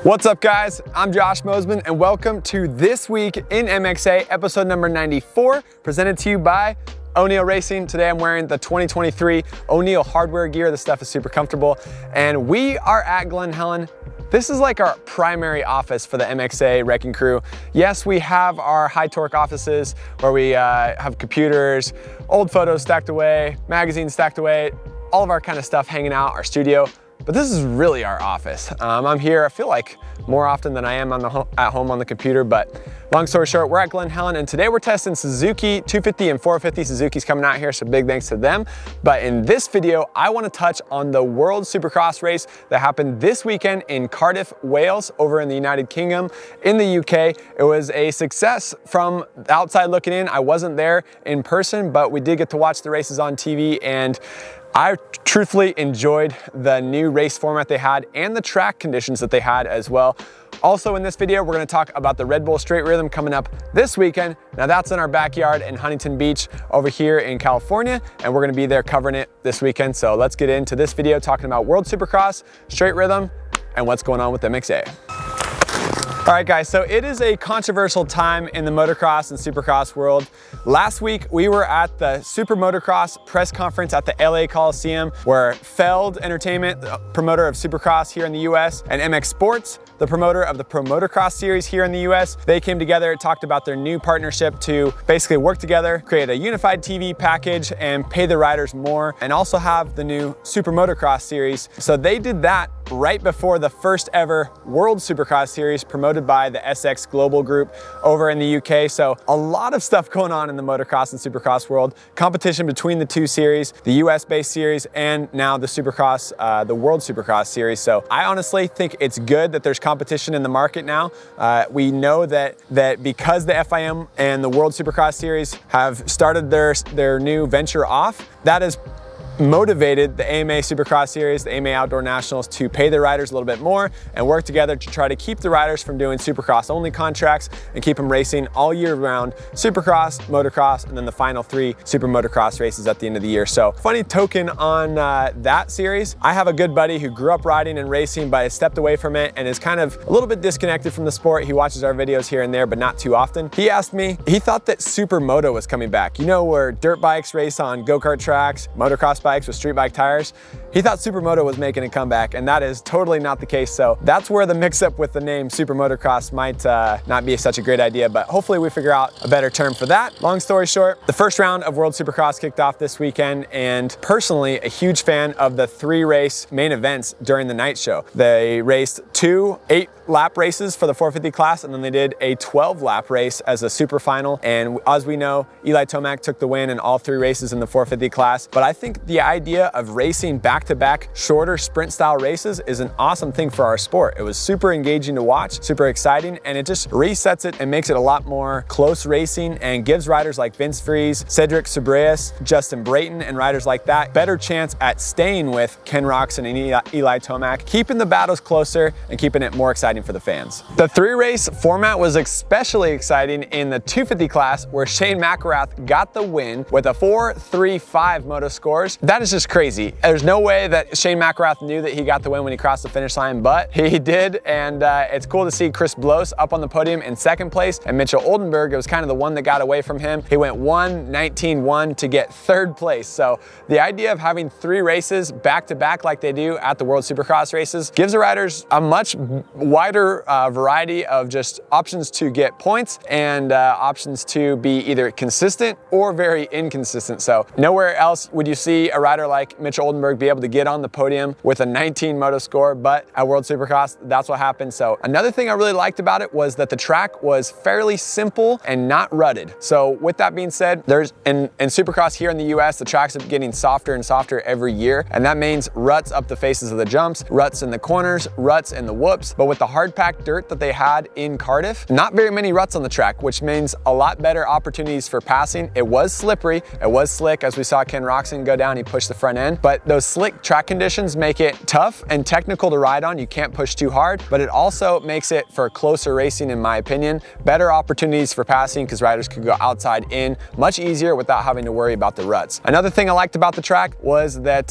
What's up guys, I'm Josh Mosiman and welcome to This Week in MXA, episode number 94, presented to you by O'Neill Racing. Today I'm wearing the 2023 O'Neill hardware gear. This stuff is super comfortable. And we are at Glen Helen. This is like our primary office for the MXA wrecking crew. Yes, we have our high torque offices where we have computers, old photos stacked away, magazines stacked away, all of our kind of stuff hanging out, our studio. But this is really our office. I'm here, I feel like, more often than I am at home on the computer, but long story short, we're at Glen Helen and today we're testing Suzuki 250 and 450. Suzuki's coming out here, so big thanks to them. But in this video, I want to touch on the World Supercross race that happened this weekend in Cardiff, Wales, over in the United Kingdom. In the UK, it was a success from the outside looking in. I wasn't there in person, but we did get to watch the races on TV, and I truthfully enjoyed the new race format they had and the track conditions that they had as well. Also in this video, we're gonna talk about the Red Bull Straight Rhythm coming up this weekend. Now that's in our backyard in Huntington Beach over here in California, and we're gonna be there covering it this weekend. So let's get into this video talking about World Supercross, Straight Rhythm, and what's going on with MXA. All right guys, so it is a controversial time in the motocross and supercross world. Last week, we were at the Super Motocross press conference at the LA Coliseum where Feld Entertainment, the promoter of supercross here in the US, and MX Sports, the promoter of the Pro Motocross series here in the US, they came together, talked about their new partnership to basically work together, create a unified TV package and pay the riders more, and also have the new Super Motocross series. So they did that right before the first ever World Supercross series promoted by the SX Global Group over in the UK. So a lot of stuff going on in the motocross and supercross world. Competition between the two series, the US based series and now the Supercross, the World Supercross series. So I honestly think it's good that there's competition in the market now. We know that because the FIM and the World Supercross series have started their new venture off, that is motivated the AMA Supercross Series, the AMA Outdoor Nationals to pay their riders a little bit more and work together to try to keep the riders from doing Supercross only contracts and keep them racing all year round, Supercross, Motocross, and then the final 3 Super Motocross races at the end of the year. So funny token on that series, I have a good buddy who grew up riding and racing but has stepped away from it and is kind of a little bit disconnected from the sport. He watches our videos here and there, but not too often. He asked me, he thought that Supermoto was coming back. You know, where dirt bikes race on go-kart tracks, motocross bikes with street bike tires. He thought Supermoto was making a comeback, and that is totally not the case. So that's where the mix-up with the name Super Motocross might not be such a great idea, but hopefully we figure out a better term for that. Long story short, the first round of World Supercross kicked off this weekend, and personally a huge fan of the 3 race main events during the night show. They raced 2 8-lap races for the 450 class, and then they did a 12-lap race as a super final. And as we know, Eli Tomac took the win in all 3 races in the 450 class. But I think the idea of racing back-to-back shorter sprint style races is an awesome thing for our sport. It was super engaging to watch, super exciting, and it just resets it and makes it a lot more close racing and gives riders like Vince Freeze, Cedric Sobreus, Justin Brayton, and riders like that better chance at staying with Ken Roczen and Eli Tomac, keeping the battles closer and keeping it more exciting for the fans. The 3-race format was especially exciting in the 250 class where Shane McElrath got the win with a 4.35 moto scores. That is just crazy. There's no way that Shane McElrath knew that he got the win when he crossed the finish line, but he did, and it's cool to see Chris Bloss up on the podium in 2nd place, and Mitchell Oldenburg, it was kind of the one that got away from him. He went 1:19.1 to get 3rd place. So the idea of having 3 races back-to-back like they do at the World Supercross races gives the riders a much wider variety of just options to get points and options to be either consistent or very inconsistent. So nowhere else would you see a rider like Mitchell Oldenburg be able to get on the podium with a 19 moto score, but at World Supercross, that's what happened. So another thing I really liked about it was that the track was fairly simple and not rutted. So with that being said, there's in Supercross here in the US, the tracks are getting softer and softer every year, and that means ruts up the faces of the jumps, ruts in the corners, ruts in the whoops. But with the hard packed dirt that they had in Cardiff, not very many ruts on the track, which means a lot better opportunities for passing. It was slippery, it was slick, as we saw Ken Roczen go down, he pushed the front end, but those slick track conditions make it tough and technical to ride on. You can't push too hard, but it also makes it for closer racing, in my opinion. Better opportunities for passing because riders could go outside in much easier without having to worry about the ruts. Another thing I liked about the track was that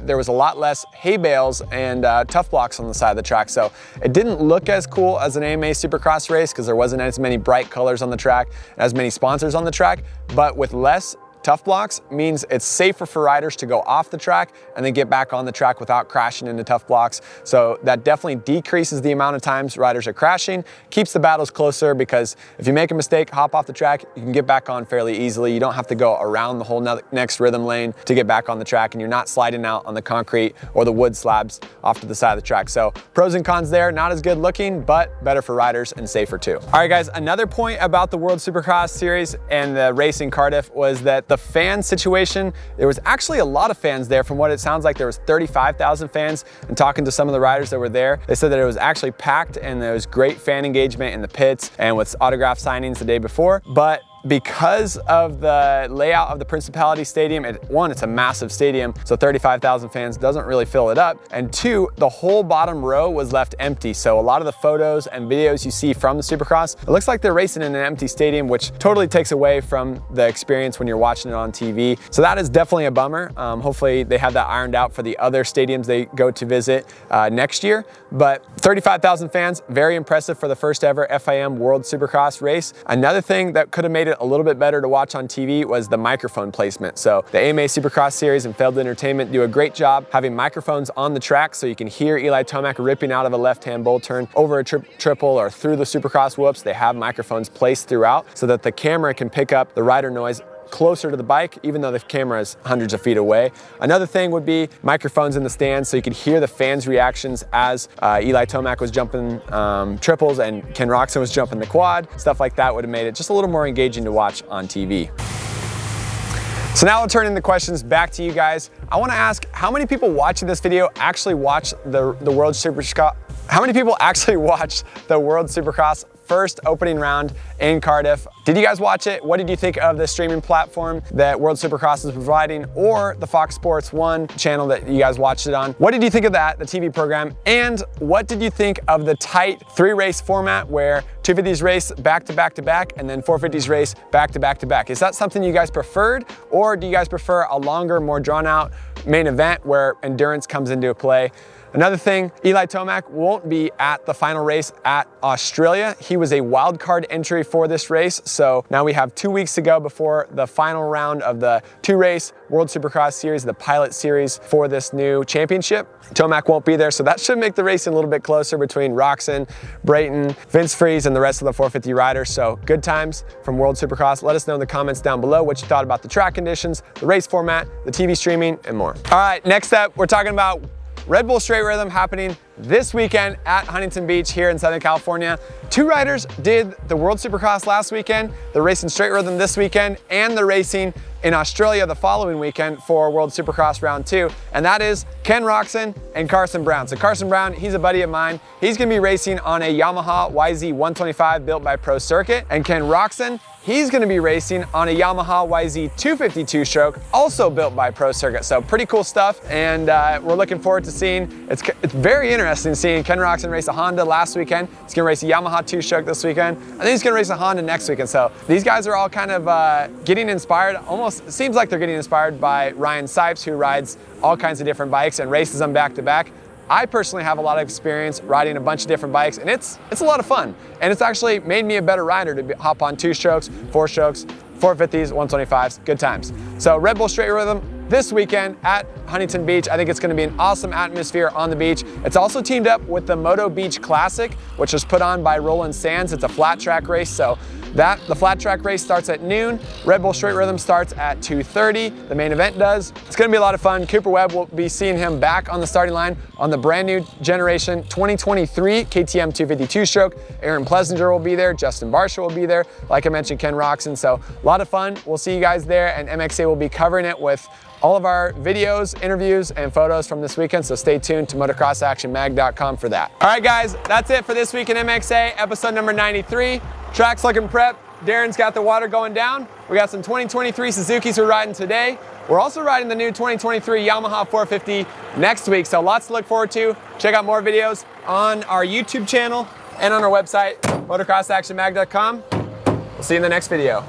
there was a lot less hay bales and tough blocks on the side of the track, so it didn't look as cool as an AMA Supercross race because there wasn't as many bright colors on the track, as many sponsors on the track, but with less tough blocks means it's safer for riders to go off the track and then get back on the track without crashing into tough blocks. So that definitely decreases the amount of times riders are crashing, keeps the battles closer, because if you make a mistake, hop off the track, you can get back on fairly easily. You don't have to go around the whole next rhythm lane to get back on the track, and you're not sliding out on the concrete or the wood slabs off to the side of the track. So pros and cons there, not as good looking, but better for riders and safer too. All right guys, another point about the World Supercross series and the race in Cardiff was that the fan situation, there was actually a lot of fans there. From what it sounds like, there was 35,000 fans, and talking to some of the riders that were there, they said that it was actually packed and there was great fan engagement in the pits and with autograph signings the day before. But because of the layout of the Principality Stadium, one, it's a massive stadium, so 35,000 fans doesn't really fill it up, and two, the whole bottom row was left empty. So a lot of the photos and videos you see from the Supercross, it looks like they're racing in an empty stadium, which totally takes away from the experience when you're watching it on TV. So that is definitely a bummer. Hopefully they have that ironed out for the other stadiums they go to visit next year. But 35,000 fans, very impressive for the first ever FIM World Supercross race. Another thing that could have made it a little bit better to watch on TV was the microphone placement. So the AMA Supercross series and Feld Entertainment do a great job having microphones on the track so you can hear Eli Tomac ripping out of a left-hand bull turn over a triple or through the Supercross whoops. They have microphones placed throughout so that the camera can pick up the rider noise closer to the bike, even though the camera is hundreds of feet away. Another thing would be microphones in the stands so you could hear the fans' reactions as Eli Tomac was jumping triples and Ken Roczen was jumping the quad. Stuff like that would have made it just a little more engaging to watch on TV. So now I'll turn in the questions back to you guys. I want to ask, how many people watching this video actually watch the World Supercross? How many people actually watched the World Supercross first opening round in Cardiff? Did you guys watch it? What did you think of the streaming platform that World Supercross is providing, or the Fox Sports 1 channel that you guys watched it on? What did you think of that, the TV program? And what did you think of the tight 3-race format where 250s race back to back to back and then 450s race back to back to back? Is that something you guys preferred, or do you guys prefer a longer, more drawn out main event where endurance comes into play? Another thing, Eli Tomac won't be at the final race at Australia. He was a wild card entry for this race, so now we have 2 weeks to go before the final round of the 2-race World Supercross series, the pilot series for this new championship. Tomac won't be there, so that should make the racing a little bit closer between Roczen, Brayton, Vince Freeze, and the rest of the 450 riders. So good times from World Supercross. Let us know in the comments down below what you thought about the track conditions, the race format, the TV streaming, and more. All right, next up, we're talking about Red Bull Straight Rhythm happening this weekend at Huntington Beach here in Southern California. 2 riders did the World Supercross last weekend. They're racing Straight Rhythm this weekend, and they're racing in Australia the following weekend for World Supercross Round 2, and that is Ken Roczen and Carson Brown. So Carson Brown, he's a buddy of mine. He's gonna be racing on a Yamaha YZ125 built by Pro Circuit, and Ken Roczen, he's gonna be racing on a Yamaha YZ250 two-stroke, also built by Pro Circuit. So pretty cool stuff, and we're looking forward to seeing, it's very interesting seeing Ken Roczen race a Honda last weekend. He's gonna race a Yamaha two-stroke this weekend. I think he's gonna race a Honda next weekend. So these guys are all kind of getting inspired, almost it seems like they're getting inspired by Ryan Sipes, who rides all kinds of different bikes and races them back to back. I personally have a lot of experience riding a bunch of different bikes, and it's a lot of fun. And it's actually made me a better rider to hop on 2-strokes, 4-strokes, 450s, 125s, good times. So Red Bull Straight Rhythm this weekend at Huntington Beach. I think it's gonna be an awesome atmosphere on the beach. It's also teamed up with the Moto Beach Classic, which is put on by Roland Sands. It's a flat track race, so the flat track race starts at noon. Red Bull Straight Rhythm starts at 2:30. The main event does. It's gonna be a lot of fun. Cooper Webb will be seeing him back on the starting line on the brand new generation 2023 KTM 252 stroke. Aaron Plessinger will be there. Justin Barsha will be there. Like I mentioned, Ken Roczen. So a lot of fun. We'll see you guys there, and MXA will be covering it with all of our videos, interviews, and photos from this weekend, so stay tuned to motocrossactionmag.com for that. All right, guys, that's it for this week in MXA, episode number 93. Track's looking prep. Darren's got the water going down. We got some 2023 Suzukis we're riding today. We're also riding the new 2023 Yamaha 450 next week, so lots to look forward to. Check out more videos on our YouTube channel and on our website, motocrossactionmag.com. We'll see you in the next video.